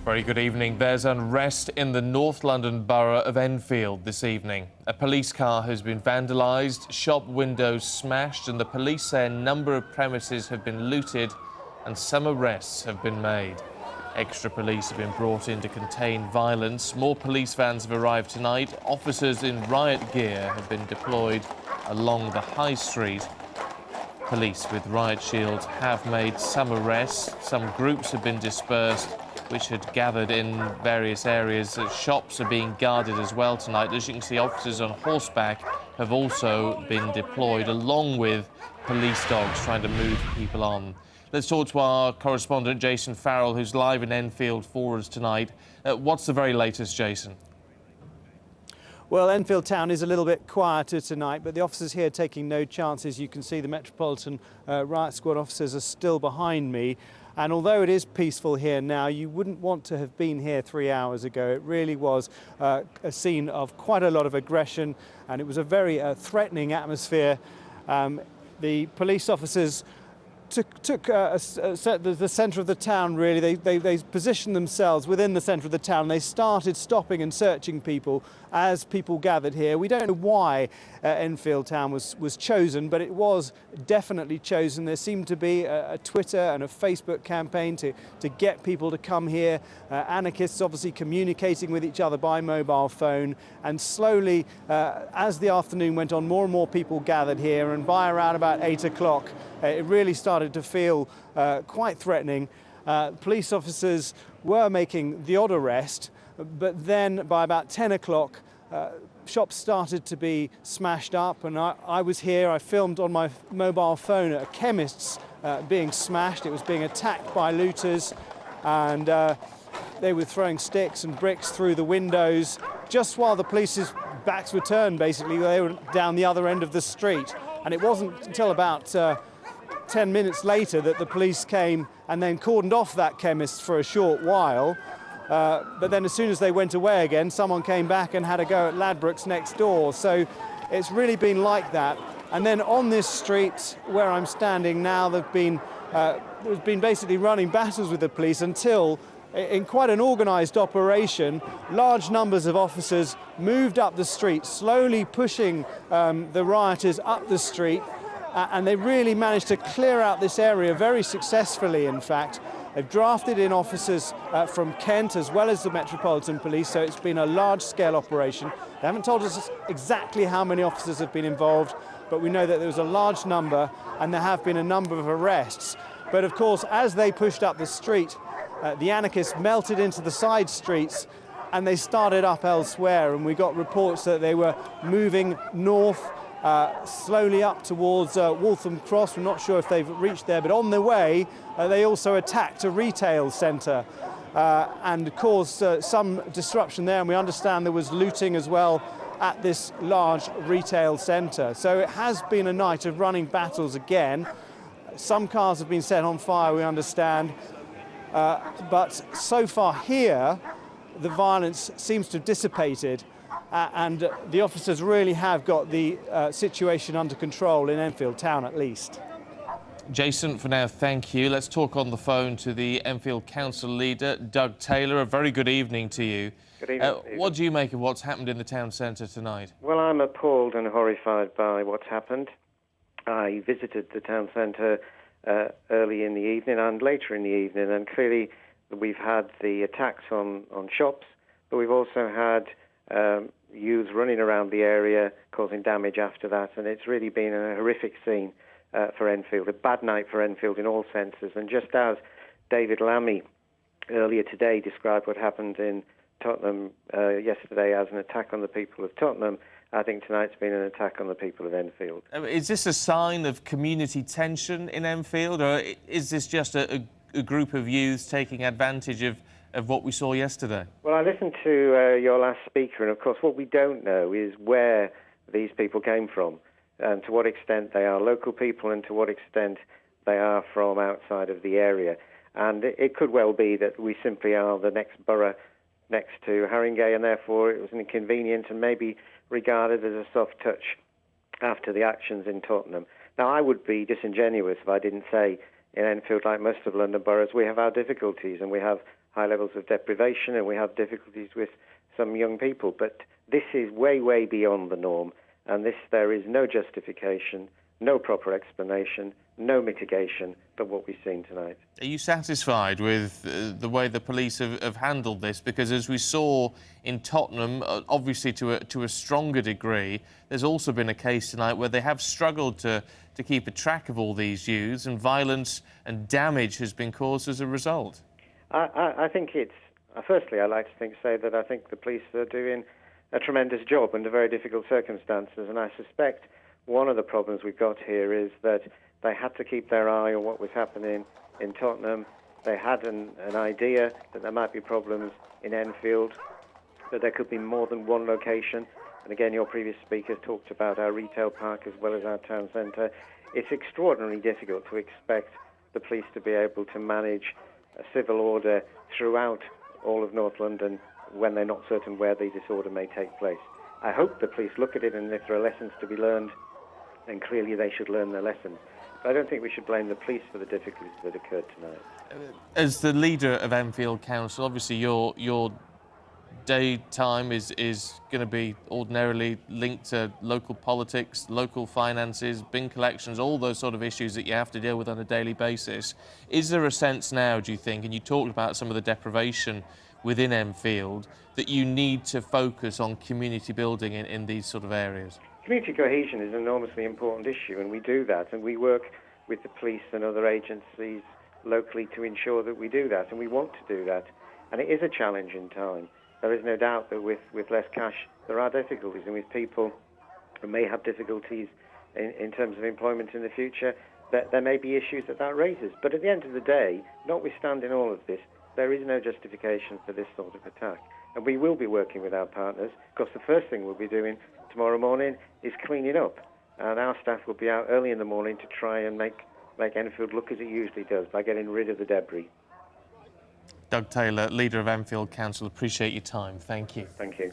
Very good evening. There's unrest in the North London borough of Enfield this evening. A police car has been vandalised, shop windows smashed, and the police say a number of premises have been looted and some arrests have been made. Extra police have been brought in to contain violence. More police vans have arrived tonight. Officers in riot gear have been deployed along the high street. Police with riot shields have made some arrests. Some groups have been dispersed, which had gathered in various areas. Shops are being guarded as well tonight. As you can see, officers on horseback have also been deployed, along with police dogs trying to move people on. Let's talk to our correspondent, Jason Farrell, who's live in Enfield for us tonight. What's the very latest, Jason? Well, Enfield town is a little bit quieter tonight, but the officers here taking no chances. You can see the Metropolitan Riot Squad officers are still behind me. And although it is peaceful here now, you wouldn't want to have been here 3 hours ago. It really was a scene of quite a lot of aggression, and it was a very threatening atmosphere. The police officers took the centre of the town, really. They positioned themselves within the centre of the town. They started stopping and searching people as people gathered here. We don't know why Enfield town was chosen, but it was definitely chosen. There seemed to be a Twitter and a Facebook campaign to get people to come here. Anarchists obviously communicating with each other by mobile phone, and slowly, as the afternoon went on, more and more people gathered here, and by around about 8 o'clock, it really started to feel quite threatening. Police officers were making the odd arrest, but then by about 10 o'clock, shops started to be smashed up, and I was here. I filmed on my mobile phone a chemist's being smashed. It was being attacked by looters, and they were throwing sticks and bricks through the windows just while the police's backs were turned. Basically, they were down the other end of the street, and it wasn't until about 10 minutes later that the police came and then cordoned off that chemist for a short while. But then as soon as they went away again, someone came back and had a go at Ladbrokes next door. So it's really been like that. And then on this street where I'm standing now, there's been basically running battles with the police until, in quite an organised operation, large numbers of officers moved up the street, slowly pushing the rioters up the street. And they really managed to clear out this area very successfully, in fact. They've drafted in officers from Kent as well as the Metropolitan Police, so it's been a large-scale operation. They haven't told us exactly how many officers have been involved, but we know that there was a large number, and there have been a number of arrests. But of course, as they pushed up the street, the anarchists melted into the side streets, and they started up elsewhere, and we got reports that they were moving north, slowly up towards Waltham Cross. We're not sure if they've reached there, but on their way they also attacked a retail centre and caused some disruption there, and we understand there was looting as well at this large retail centre. So it has been a night of running battles again. Some cars have been set on fire, we understand, but so far here the violence seems to have dissipated. And the officers really have got the situation under control in Enfield town, at least. Jason, for now, thank you. Let's talk on the phone to the Enfield Council leader, Doug Taylor. A very good evening to you. Good evening. What do you make of what's happened in the town centre tonight? Well, I'm appalled and horrified by what's happened. I visited the town centre early in the evening and later in the evening, and clearly we've had the attacks on shops, but we've also had youths running around the area causing damage after that, and it's really been a horrific scene for Enfield, a bad night for Enfield in all senses. And just as David Lammy earlier today described what happened in Tottenham yesterday as an attack on the people of Tottenham, I think tonight's been an attack on the people of Enfield. Is this a sign of community tension in Enfield, or is this just a group of youths taking advantage of what we saw yesterday? Well, I listened to your last speaker, and of course what we don't know is where these people came from and to what extent they are local people and to what extent they are from outside of the area. And it could well be that we simply are the next borough next to Haringey, and therefore it was an inconvenience and maybe regarded as a soft touch after the actions in Tottenham. Now, I would be disingenuous if I didn't say in Enfield, like most of London boroughs, we have our difficulties and we have high levels of deprivation, and we have difficulties with some young people. But this is way, way beyond the norm, and there is no justification, no proper explanation, no mitigation but what we've seen tonight. Are you satisfied with the way the police have handled this? Because as we saw in Tottenham, obviously to a stronger degree, there's also been a case tonight where they have struggled to keep a track of all these youths, and violence and damage has been caused as a result. I think it's... Firstly, I'd like to say that I think the police are doing a tremendous job under very difficult circumstances, and I suspect one of the problems we've got here is that they had to keep their eye on what was happening in Tottenham. They had an idea that there might be problems in Enfield, that there could be more than one location. And again, your previous speakers talked about our retail park as well as our town centre. It's extraordinarily difficult to expect the police to be able to manage a civil order throughout all of North London when they're not certain where the disorder may take place. I hope the police look at it, and if there are lessons to be learned, then clearly they should learn their lessons. But I don't think we should blame the police for the difficulties that occurred tonight. As the leader of Enfield Council, obviously your daytime is going to be ordinarily linked to local politics, local finances, bin collections, all those sort of issues that you have to deal with on a daily basis. Is there a sense now, do you think, and you talked about some of the deprivation within Enfield, that you need to focus on community building in these sort of areas? Community cohesion is an enormously important issue, and we do that, and we work with the police and other agencies locally to ensure that we do that, and we want to do that. And it is a challenging time. There is no doubt that with less cash there are difficulties, and with people who may have difficulties in terms of employment in the future, that there may be issues that raises. But at the end of the day, notwithstanding all of this, there is no justification for this sort of attack. And we will be working with our partners. Of course, the first thing we'll be doing tomorrow morning is cleaning up. And our staff will be out early in the morning to try and make Enfield look as it usually does by getting rid of the debris. Doug Taylor, leader of Enfield Council, appreciate your time. Thank you. Thank you.